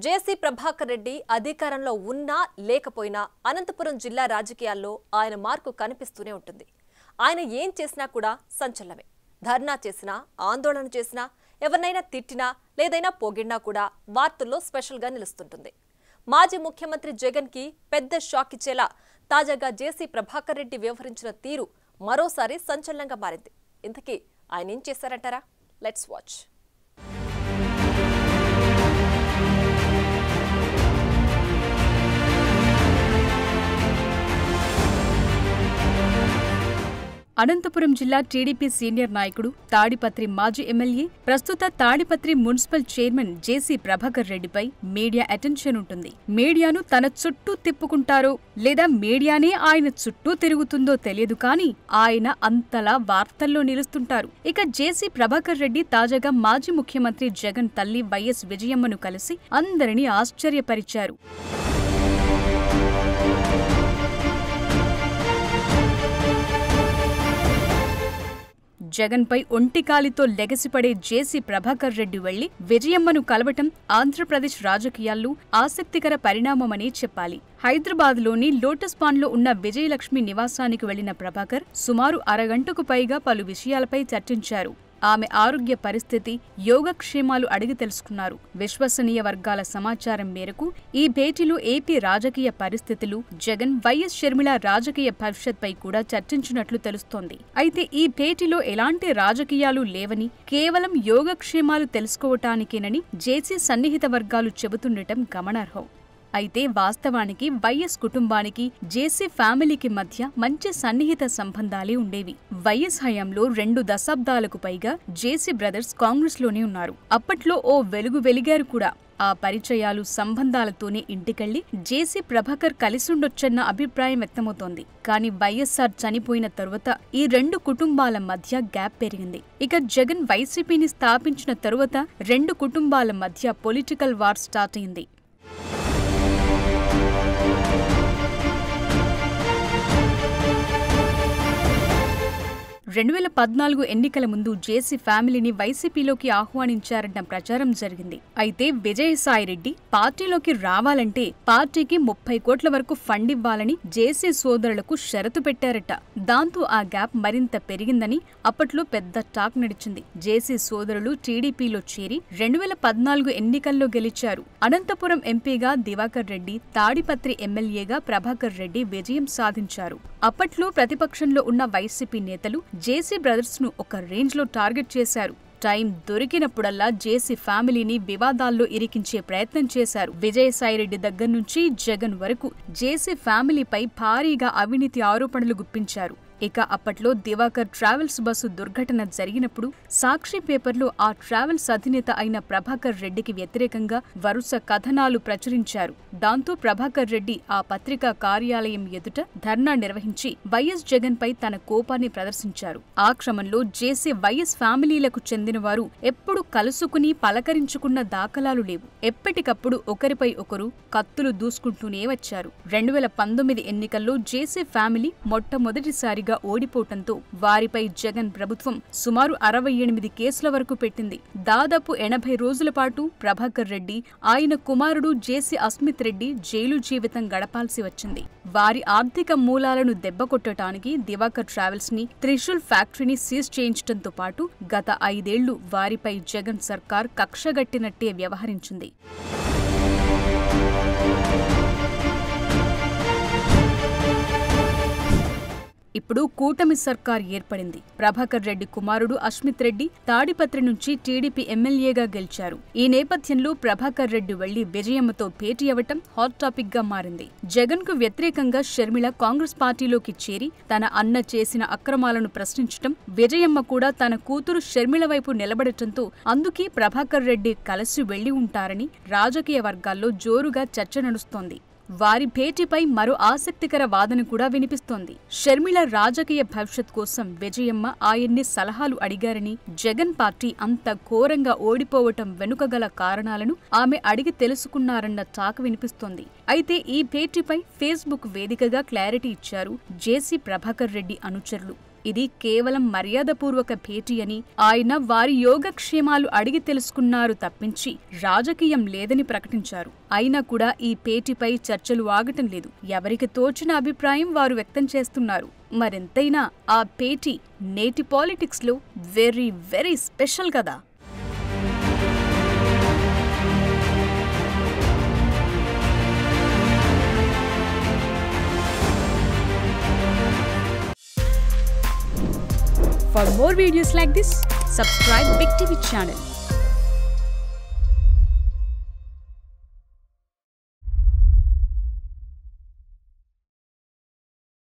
జేసీ ప్రభాకర్ రెడ్డి అధికారంలో ఉన్నా లేకపోయినా అనంతపురం జిల్లా రాజకీయాల్లో ఆయన మార్కు కనిపిస్తూనే ఉంటుంది. ఆయన ఏం చేసినా కూడా సంచలనమే. ధర్నా చేసినా, ఆందోళన చేసినా, ఎవరినైనా తిట్టినా లేదైనా పొగిడినా కూడా వార్తల్లో స్పెషల్గా నిలుస్తుంటుంది. మాజీ ముఖ్యమంత్రి జగన్ కి పెద్ద షాక్ ఇచ్చేలా తాజాగా జేసీ ప్రభాకర్ రెడ్డి వ్యవహరించిన తీరు మరోసారి సంచలనంగా మారింది. ఇంతకీ ఆయన ఏం చేశారంటారా? Let's watch. అనంతపురం జిల్లా టీడీపీ సీనియర్ నాయకుడు, తాడిపత్రి మాజీ ఎమ్మెల్యే, ప్రస్తుత తాడిపత్రి మున్సిపల్ చైర్మన్ జేసీ ప్రభాకర్ రెడ్డిపై మీడియా అటెన్షన్ ఉంటుంది. మీడియాను తన చుట్టూ తిప్పుకుంటారో లేదా మీడియానే ఆయన చుట్టూ తిరుగుతుందో తెలియదు కానీ ఆయన అంతలా వార్తల్లో నిలుస్తుంటారు. ఇక జేసీ ప్రభాకర్ రెడ్డి తాజాగా మాజీ ముఖ్యమంత్రి జగన్ తల్లి వైఎస్ విజయమ్మను కలిసి అందరినీ ఆశ్చర్యపరిచారు. జగన్పై ఒంటికాలితో లెగసిపడే జేసీ ప్రభాకర్ రెడ్డి వెళ్లి విజయమ్మను కలవటం ఆంధ్రప్రదేశ్ రాజకీయాల్లో ఆసక్తికర పరిణామమని చెప్పాలి. హైదరాబాద్లోని లోటస్ పాండ్లో ఉన్న విజయలక్ష్మి నివాసానికి వెళ్లిన ప్రభాకర్ సుమారు అరగంటకు పైగా పలు విషయాలపై చర్చించారు. ఆమె ఆరోగ్య పరిస్థితి, యోగక్షేమాలు అడిగి తెలుసుకున్నారు. విశ్వసనీయ వర్గాల సమాచారం మేరకు ఈ భేటీలో ఏపీ రాజకీయ పరిస్థితులు, జగన్, వైఎస్ షర్మిల రాజకీయ భవిష్యత్పై కూడా చర్చించినట్లు తెలుస్తోంది. అయితే ఈ భేటీలో ఎలాంటి రాజకీయాలు లేవని, కేవలం యోగక్షేమాలు తెలుసుకోవటానికేనని జేసీ సన్నిహిత వర్గాలు చెబుతుండటం గమనార్హం. అయితే వాస్తవానికి వైఎస్ కుటుంబానికి, జేసీ ఫ్యామిలీకి మధ్య మంచి సన్నిహిత సంబంధాలే ఉండేవి. వైఎస్ హయాంలో 2 దశాబ్దాలకు పైగా జేసీ బ్రదర్స్ కాంగ్రెస్లోనే ఉన్నారు. అప్పట్లో ఓ వెలుగు వెలిగారు కూడా. ఆ పరిచయాలు, సంబంధాలతోనే ఇంటికెళ్లి జేసీ ప్రభాకర్ కలిసుండొచ్చన్న అభిప్రాయం వ్యక్తమవుతోంది. కానీ వైఎస్ఆర్ చనిపోయిన తరువాత ఈ 2 కుటుంబాల మధ్య గ్యాప్ పెరిగింది. ఇక జగన్ వైసీపీని స్థాపించిన తరువాత 2 కుటుంబాల మధ్య పొలిటికల్ వార్ స్టార్ట్ అయింది. 2014 ఎన్నికల ముందు జేసీ ఫ్యామిలీని వైసీపీలోకి ఆహ్వానించారన్న ప్రచారం జరిగింది. అయితే విజయసాయిరెడ్డి పార్టీలోకి రావాలంటే పార్టీకి 30 కోట్ల వరకు ఫండ్ ఇవ్వాలని జేసీ సోదరులకు షరతు పెట్టారట. దాంతో ఆ గ్యాప్ మరింత పెరిగిందని అప్పట్లో పెద్ద టాక్ నడిచింది. జేసీ సోదరులు టీడీపీలో చేరి 2014 ఎన్నికల్లో గెలిచారు. అనంతపురం ఎంపీగా దివాకర్ రెడ్డి, తాడిపత్రి ఎమ్మెల్యేగా ప్రభాకర్ రెడ్డి విజయం సాధించారు. అప్పట్లో ప్రతిపక్షంలో ఉన్న వైసీపీ నేతలు జేసీ బ్రదర్స్ ను ఒక రేంజ్ లో టార్గెట్ చేశారు. టైం దొరికినప్పుడల్లా జేసీ ఫ్యామిలీని వివాదాల్లో ఇరికించే ప్రయత్నం చేశారు. విజయసాయిరెడ్డి దగ్గర నుంచి జగన్ వరకు జేసీ ఫ్యామిలీపై భారీగా అవినీతి ఆరోపణలు గుప్పించారు. ఇక అప్పట్లో దివాకర్ ట్రావెల్స్ బస్సు దుర్ఘటన జరిగినప్పుడు సాక్షి పేపర్లో ఆ ట్రావెల్స్ అధినేత అయిన ప్రభాకర్ రెడ్డికి వ్యతిరేకంగా వరుస కథనాలు ప్రచురించారు. దాంతో ప్రభాకర్ రెడ్డి ఆ పత్రికా కార్యాలయం ఎదుట ధర్నా నిర్వహించి వైఎస్ జగన్ పై తన కోపాన్ని ప్రదర్శించారు. ఆ క్రమంలో జేసీ వైఎస్ ఫ్యామిలీలకు చెందినవారు ఎప్పుడు కలుసుకుని పలకరించుకున్న దాఖలాలు లేవు. ఎప్పటికప్పుడు ఒకరిపై ఒకరు కత్తులు దూసుకుంటూనే వచ్చారు. 2019 ఎన్నికల్లో జేసీ ఫ్యామిలీ మొట్టమొదటిసారి ఓడిపోవటంతో వారిపై జగన్ ప్రభుత్వం సుమారు 68 కేసుల వరకు పెట్టింది. దాదాపు 80 రోజుల పాటు ప్రభాకర్ రెడ్డి, ఆయన కుమారుడు జేసీ అస్మిత్ రెడ్డి జైలు జీవితం గడపాల్సి వచ్చింది. వారి ఆర్థిక మూలాలను దెబ్బకొట్టడానికి దివాకర్ ట్రావెల్స్ ని, త్రిశూల్ ఫ్యాక్టరీని సీజ్ చేయించడంతో పాటు గత 5 ఏళ్లు వారిపై జగన్ సర్కార్ కక్షగట్టినట్టే వ్యవహరించింది. ఇప్పుడు కూటమి సర్కార్ ఏర్పడింది. ప్రభాకర్ రెడ్డి కుమారుడు అస్మిత్ రెడ్డి తాడిపత్రి నుంచి టీడీపీ ఎమ్మెల్యేగా గెలిచారు. ఈ నేపథ్యంలో ప్రభాకర్ రెడ్డి వెళ్లి విజయమ్మతో భేటీ అవ్వటం హాట్ టాపిక్ గా మారింది. జగన్ కు వ్యతిరేకంగా షర్మిల కాంగ్రెస్ పార్టీలోకి చేరి తన అన్న చేసిన అక్రమాలను ప్రశ్నించటం, విజయమ్మ కూడా తన కూతురు షర్మిల వైపు నిలబడటంతో అందుకే ప్రభాకర్ రెడ్డి కలిసి వెళ్లి ఉంటారని రాజకీయ వర్గాల్లో జోరుగా చర్చ నడుస్తోంది. వారి భేటీపై మరో ఆసక్తికర వాదన కూడా వినిపిస్తోంది. షర్మిల రాజకీయ భవిష్యత్ కోసం విజయమ్మ ఆయన్ని సలహాలు అడిగారని, జగన్ పార్టీ అంత ఘోరంగా ఓడిపోవటం వెనుక గల కారణాలను ఆమె అడిగి తెలుసుకున్నారన్న టాక్ వినిపిస్తోంది. అయితే ఈ భేటీపై ఫేస్బుక్ వేదికగా క్లారిటీ ఇచ్చారు జేసీ ప్రభాకర్ రెడ్డి అనుచరులు. ఇది కేవలం మర్యాదపూర్వక భేటీ అని, ఆయన వారి యోగక్షేమాలు అడిగి తెలుసుకున్నారు తప్పించి రాజకీయం లేదని ప్రకటించారు. అయినా కూడా ఈ భేటీపై చర్చలు ఆగటం లేదు. ఎవరికి తోచిన అభిప్రాయం వారు వ్యక్తం చేస్తున్నారు. మరెంతైనా ఆ భేటీ నేటి పాలిటిక్స్ లో వెరీ వెరీ స్పెషల్ కదా. For more videos like this, subscribe Big TV channel.